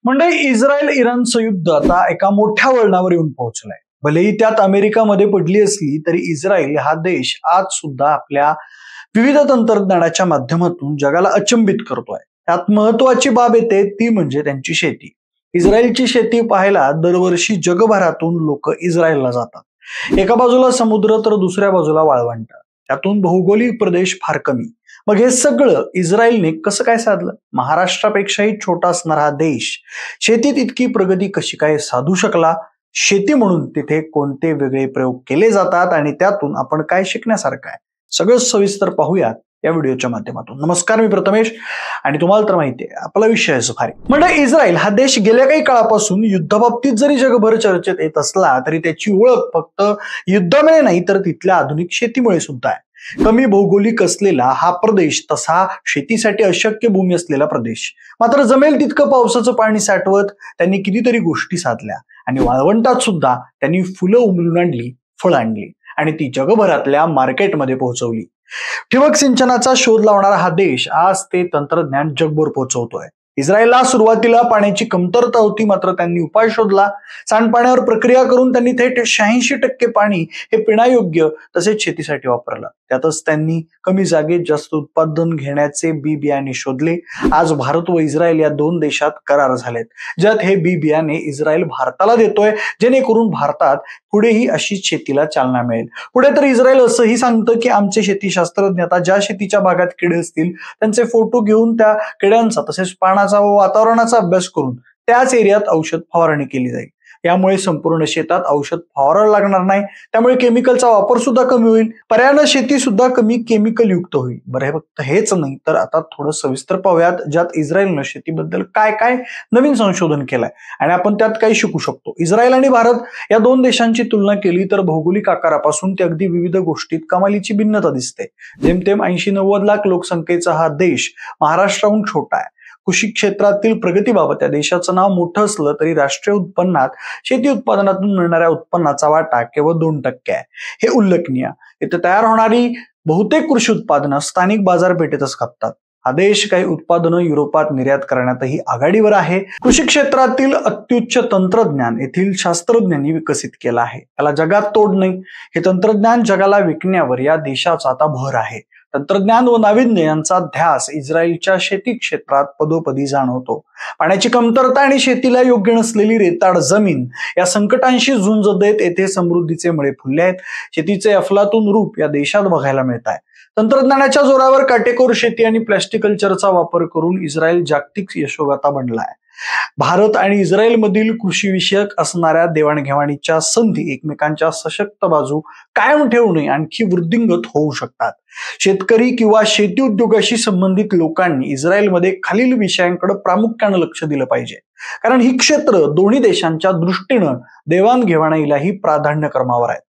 म्हणजे इस्रायल इराणचं युद्ध आता एका मोठ्या वळणावर येऊन पोहोचलंय. भलेही त्यात अमेरिकामध्ये पडली असली तरी इस्रायल हा देश आज सुद्धा आपल्या विविध तंत्रज्ञानाच्या माध्यमातून जगाला अचंबित करतोय. त्यात महत्वाची बाब येते ती म्हणजे त्यांची शेती. इस्रायलची शेती पाहायला दरवर्षी जगभरातून लोक इस्रायलला जातात. एका बाजूला समुद्र तर दुसऱ्या बाजूला वाळवंट, त्यातून भौगोलिक प्रदेश फार कमी. मग हे सगळं इस्रायलने कसं काय साधलं? महाराष्ट्रापेक्षाही छोटा असणारा हा देश शेतीत इतकी प्रगती कशी काय साधू शकला? शेती म्हणून तिथे कोणते वेगळे प्रयोग केले जातात आणि त्यातून आपण काय शिकण्यासारखं आहे, सगळं सविस्तर पाहूयात या व्हिडिओच्या माध्यमातून. नमस्कार, मी प्रथमेश आणि तुम्हाला तर माहिती आहे आपला विषय आहे भारी. म्हणजे इस्रायल हा देश गेल्या काही काळापासून युद्धाबाबतीत जरी जगभर चर्चेत येत असला तरी त्याची ओळख फक्त युद्धामुळे नाही तर तिथल्या आधुनिक शेतीमुळे सुद्धा आहे. कमी भौगोलिक असलेला हा प्रदेश तसा शेतीसाठी अशक्य भूमी असलेला प्रदेश, मात्र जमेल तितकं पावसाचं पाणी साठवत त्यांनी कितीतरी गोष्टी साधल्या आणि वाळवंटात सुद्धा त्यांनी फुलं उमलून आणली, फळं आणली आणि ती जगभरातल्या मार्केटमध्ये पोहोचवली. ठिबक सिंचनाचा शोध लावणारा हा देश आज ते तंत्रज्ञान जगभर पोहोचवतोय. इस्रायलला सुरुवातीला पाण्याची कमतरता होती, मात्र त्यांनी उपाय शोधला. सांडपाण्यावर प्रक्रिया करून त्यांनी थेट 86% पाणी हे पिण्यायोग्य तसेच शेतीसाठी वापरलं. त्यातच त्यांनी कमी जागेत जास्त उत्पादन घेण्याचे बी बियाणे शोधले. आज भारत व इस्रायल या दोन देशात करार झालेत, ज्यात हे बी बियाणे इस्रायल भारताला देतोय, जेणेकरून भारतात पुढेही अशीच शेतीला चालना मिळेल. पुढे तर इस्रायल असंही सांगतं की आमचे शेतीशास्त्रज्ञ आता ज्या शेतीच्या भागात किडे असतील त्यांचे फोटो घेऊन त्या किड्यांचा तसेच पाण्याचा व वातावरणाचा अभ्यास करून त्याच एरियात औषध फवारणी केली जाईल. यामुळे संपूर्ण शेतात औषध फवारायला लागणार नाही, त्यामुळे केमिकलचा वापर सुद्धा कमी होईल. पर्यायाने शेती सुद्धा कमी केमिकल युक्त होईल. बरं, हे फक्त हेच नाही तर आता थोडं सविस्तर पाहूयात ज्यात इस्रायलनं शेतीबद्दल काय काय नवीन संशोधन केलंय आणि आपण त्यात काही शिकू शकतो. इस्रायल आणि भारत या दोन देशांची तुलना केली तर भौगोलिक आकारापासून ते अगदी विविध गोष्टीत कमालीची भिन्नता दिसते. जेमतेम 80-90 लाख लोकसंख्येचा हा देश महाराष्ट्राहून छोटा आहे. कृषी क्षेत्रातील प्रगतीबाबत या देशाचं नाव मोठं असलं तरी राष्ट्रीय उत्पन्नात शेती उत्पादनातून मिळणाऱ्या उत्पन्नाचा वाटा केवळ 2% आहे. हे उल्लेखनीय. इथे तयार होणारी बहुतेक कृषी उत्पादनं स्थानिक बाजारपेठेतच खपतात. हा देश काही उत्पादनं युरोपात निर्यात करण्यातही आघाडीवर आहे. कृषी क्षेत्रातील अत्युच्च तंत्रज्ञान येथील शास्त्रज्ञांनी विकसित केलं आहे. त्याला जगात तोड नाही. हे तंत्रज्ञान जगाला विकण्यावर या देशाचा आता भर आहे. तंत्रज्ञान व नाविन्य यांचा ध्यास इस्रायलच्या शेती क्षेत्रात पदोपदी जाणवतो. पाण्याची कमतरता आणि शेतीला योग्य नसलेली रेताड जमीन या संकटांशी झुंज देत येथे समृद्धीचे मळे फुलले आहेत. शेतीचे अफलातून रूप या देशात बघायला मिळत आहे. तंत्रज्ञानाच्या जोरावर काटेकोर शेती आणि प्लॅस्टिक कल्चरचा वापर करून इस्रायल जागतिक यशोगाथा बनला आहे. भारत आणि इस्रायल मधील कृषी विषयक असणाऱ्या देवाणघेवाणीच्या संधी एकमेकांच्या सशक्त बाजू कायम ठेवणे आणखी वृद्धिंगत होऊ शकतात. शेतकरी किंवा शेती उद्योगाशी संबंधित लोकांनी इस्रायलमध्ये खालील विषयांकडे प्रामुख्याने लक्ष दिलं पाहिजे, कारण ही क्षेत्र दोन्ही देशांच्या दृष्टीनं देवाणघेवाणीलाही प्राधान्य क्रमावर आहेत.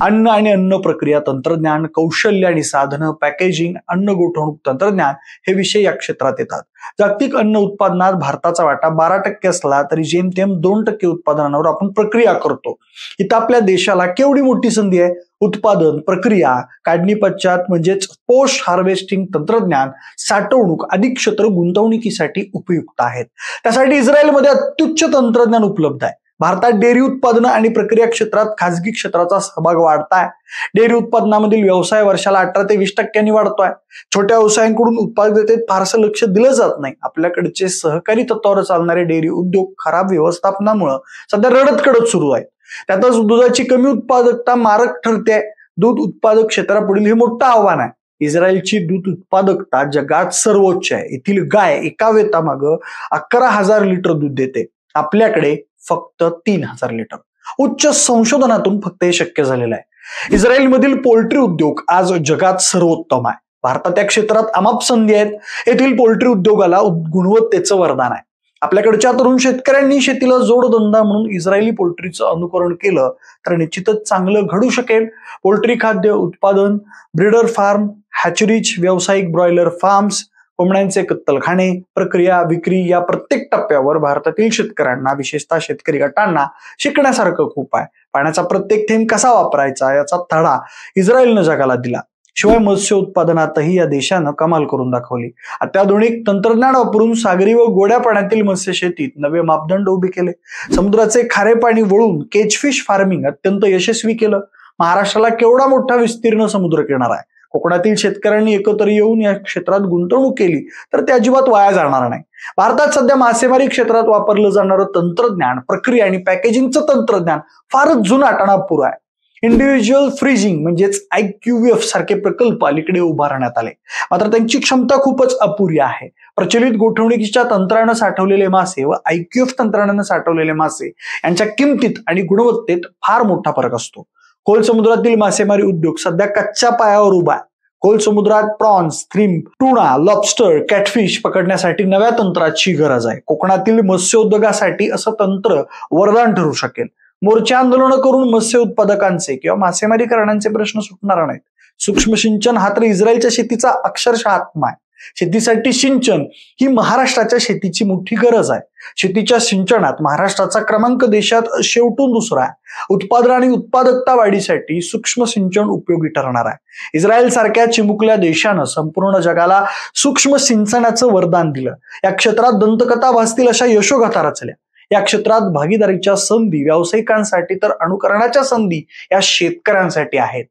अन्न आणि अन्न प्रक्रिया तंत्रज्ञान, कौशल्य आणि साधनं, पॅकेजिंग, अन्न गोठवणूक तंत्रज्ञान हे विषय या क्षेत्रात येतात. जागतिक अन्न उत्पादनात भारताचा वाटा 12% असला तरी जेमतेम 2% उत्पादनांवर आपण प्रक्रिया करतो. इथं आपल्या देशाला केवढी मोठी संधी आहे. उत्पादन, प्रक्रिया, काढणी पश्चात म्हणजेच पोस्ट हार्वेस्टिंग तंत्रज्ञान, साठवणूक आदी क्षेत्र गुंतवणुकीसाठी उपयुक्त आहेत. त्यासाठी इस्रायलमध्ये अत्युच्च तंत्रज्ञान उपलब्ध आहे. भारतात डेअरी उत्पादन आणि प्रक्रिया क्षेत्रात खासगी क्षेत्राचा सहभाग वाढताय. डेअरी उत्पादनामधील व्यवसाय वर्षाला 18 ते 20% वाढतोय. छोट्या व्यवसायांकडून उत्पादकतेत फारसं लक्ष दिलं जात नाही. आपल्याकडचे सहकारी तत्वावर चालणारे डेअरी उद्योग खराब व्यवस्थापनामुळे सध्या रडत सुरू आहेत. त्यातच दुधाची कमी उत्पादकता मारक ठरते. दूध उत्पादक क्षेत्रापुढील हे मोठं आव्हान आहे. इस्रायलची दूध उत्पादकता जगात सर्वोच्च आहे. येथील गाय एका वेतामागं 11,000 लिटर दूध देते. आपल्याकडे फक्त 3,000 लिटर. उच्च संशोधनातून फक्त हे शक्य झालेलं आहे. इस्रायलमधील पोल्ट्री उद्योग आज जगात सर्वोत्तम आहे. भारतात या क्षेत्रात अमाप संधी आहेत. येथील पोल्ट्री उद्योगाला गुणवत्तेचं वरदान आहे. आपल्याकडच्या तरुण शेतकऱ्यांनी शेतीला जोडधंदा म्हणून इस्रायली पोल्ट्रीचं अनुकरण केलं तर निश्चितच चांगलं घडू शकेल. पोल्ट्री खाद्य उत्पादन, ब्रीडर फार्म, हॅचरीज, व्यावसायिक ब्रॉयलर फार्म्स, कोंबड्यांचे कत्तलखाने, प्रक्रिया, विक्री या प्रत्येक टप्प्यावर भारतातील शेतकऱ्यांना, विशेषतः शेतकरी गटांना शिकण्यासारखं खूप आहे. पाण्याचा प्रत्येक थेंब कसा वापरायचा याचा धडा इस्रायलनं जगाला दिला. शिवाय मत्स्य उत्पादनातही या देशानं कमाल करून दाखवली. अत्याधुनिक तंत्रज्ञान वापरून सागरी व गोड्या पाण्यातील मत्स्य शेतीत नवे मापदंड उभे केले. समुद्राचे खारे पाणी वळून केचफिश फार्मिंग अत्यंत यशस्वी केलं. महाराष्ट्राला केवढा मोठा विस्तीर्ण समुद्र किनारा आहे. कोकणातील शेतकऱ्यांनी एकत्र येऊन या क्षेत्रात गुंतवणूक केली तर ते अजिबात वाया जाणार नाही. भारतात सध्या मासेमारी क्षेत्रात वापरलं जाणारं तंत्रज्ञान, प्रक्रिया आणि पॅकेजिंगचं तंत्रज्ञान फारच जुनाट आणि अपुरं आहे. इंडिव्हिज्युअल फ्रीजिंग म्हणजेच IQF सारखे प्रकल्प अलीकडे उभारण्यात आले, मात्र त्यांची क्षमता खूपच अपुरी आहे. प्रचलित गोठवणुकीच्या तंत्रानं साठवलेले मासे व IQF तंत्रानं साठवलेले मासे यांच्या किमतीत आणि गुणवत्तेत फार मोठा फरक असतो. खोल समुद्रातील मासेमारी उद्योग सध्या कच्च्या पायावर उभा आहे. खोल समुद्रात prawns, shrimp, tuna, lobster, catfish पकडण्यासाठी नव्या तंत्राची गरज आहे. कोकणातील मत्स्योद्योगासाठी असं तंत्र वरदान ठरू शकेल. मोर्चे आंदोलन करून मत्स्य उत्पादकांचे किंवा मासेमारी करण्याचे प्रश्न सुटणार नाहीत. सूक्ष्म सिंचन हा तर इस्रायलच्या शेतीचा अक्षरशः आत्मा आहे. शेतीसाठी सिंचन ही महाराष्ट्राच्या शेतीची मोठी गरज आहे. शेतीच्या सिंचनात महाराष्ट्राचा क्रमांक देशात शेवटून दुसरा आहे. उत्पादन आणि उत्पादकता वाढीसाठी सूक्ष्म सिंचन उपयोगी ठरणार आहे. इस्रायल सारख्या चिमुकल्या देशानं संपूर्ण जगाला सूक्ष्म सिंचनाचं वरदान दिलं. या क्षेत्रात दंतकथा भासतील अशा यशोगाथा रचल्या. या क्षेत्रात भागीदारीच्या संधी व्यावसायिकांसाठी तर अनुकरणाच्या संधी या शेतकऱ्यांसाठी आहेत.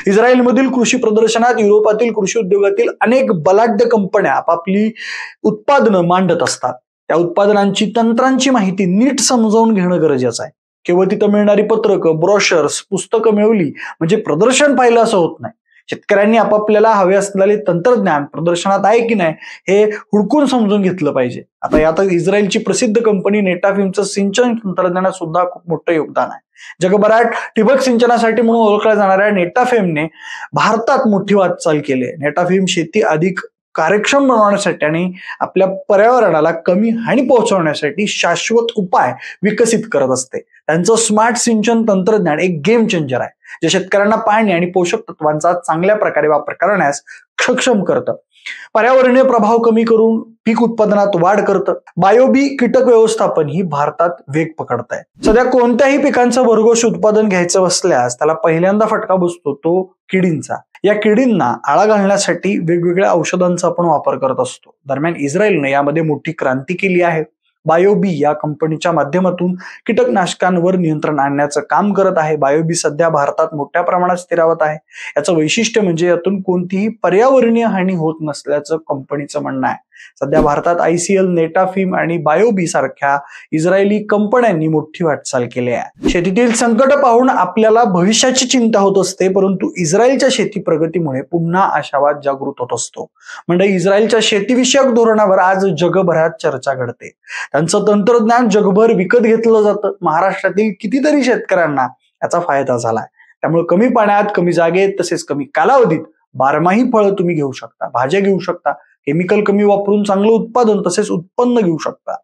इस्रायलमधील कृषी प्रदर्शनात युरोपातील कृषी उद्योगातील अनेक बलाढ्य कंपन्या आपापली उत्पादनं मांडत असतात. त्या उत्पादनांची तंत्रांची माहिती नीट समजावून घेणं गरजेचं आहे. केवळ तिथं मिळणारी पत्रकं, ब्रॉशर्स, पुस्तकं मिळवली म्हणजे प्रदर्शन पाहिलं असं होत नाही. शेतकऱ्यांनी आपापल्याला हवे असलेले तंत्रज्ञान प्रदर्शनात आहे की नाही हे हुडकून समजून घेतलं पाहिजे. आता यात इस्रायलची प्रसिद्ध कंपनी नेटाफिमचं सिंचन तंत्रज्ञानात सुद्धा खूप मोठं योगदान आहे. जगभरात ठिबक सिंचनासाठी म्हणून ओळखल्या जाणाऱ्या नेटाफिमने भारतात मोठी वाटचाल केली आहे. नेटाफिम शेती अधिक कार्यक्षम बनवण्यासाठी आणि आपल्या पर्यावरणाला कमी हानी पोहोचवण्यासाठी शाश्वत उपाय विकसित करत असते. त्यांचं स्मार्ट सिंचन तंत्रज्ञान एक गेम चेंजर आहे, जे शेतकऱ्यांना पाणी आणि पोषक तत्वांचा चांगल्या प्रकारे वापर करण्यास सक्षम करतं. पर्यावरणीय प्रभाव कमी करून पीक उत्पादनात वाढ करतं. बायोबी कीटक व्यवस्थापन ही भारतात वेग पकडत आहे. सध्या कोणत्याही पिकांचं भरघोस उत्पादन घ्यायचं असल्यास त्याला पहिल्यांदा फटका बसतो तो किडींचा. या किडींना आळा घालण्यासाठी वेगवेगळ्या औषधांचा आपण वापर करत असतो. दरम्यान इस्रायलने यामध्ये मोठी क्रांती केली आहे. बायोबी या कंपनीच्या माध्यमातून कीटकनाशकांवर नियंत्रण आणण्याचं काम करत आहे. बायोबी सध्या भारतात मोठ्या प्रमाणात स्थिरावत आहे. याचं वैशिष्ट्य म्हणजे यातून कोणतीही पर्यावरणीय हानी होत नसल्याचं कंपनीचं म्हणणं आहे. सध्या भारतात ICL, नेटाफिम आणि बायोबी सारख्या इस्रायली कंपन्यांनी मोठी वाटचाल केली आहे. शेतीतील संकट पाहून आपल्याला भविष्याची चिंता होत असते, परंतु इस्रायलच्या शेती प्रगतीमुळे पुन्हा आशावाद जागृत होत असतो. म्हणजे इस्रायलच्या शेतीविषयक धोरणावर आज जगभरात चर्चा घडते. त्यांचं तंत्रज्ञान जगभर विकत घेतलं जातं. महाराष्ट्रातील कितीतरी शेतकऱ्यांना याचा फायदा झालाय. त्यामुळे कमी पाण्यात, कमी जागेत तसेच कमी कालावधीत बारमाही फळं तुम्ही घेऊ शकता, भाज्या घेऊ शकता, केमिकल कमी वापरून चांगलं उत्पादन तसेच उत्पन्न घेऊ शकता.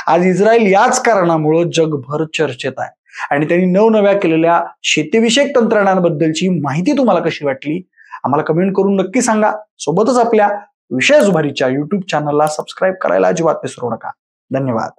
आज इस्रायल याच कारणामुळे जगभर चर्चेत आहे आणि त्यांनी नवनव्या केलेल्या शेतीविषयक तंत्रज्ञानाबद्दलची माहिती तुम्हाला कशी वाटली आम्हाला कमेंट करून नक्की सांगा. सोबतच आपल्या विषय जुभारीच्या YouTube चॅनलला सबस्क्राईब करायला अजिबात विसरू नका. धन्यवाद.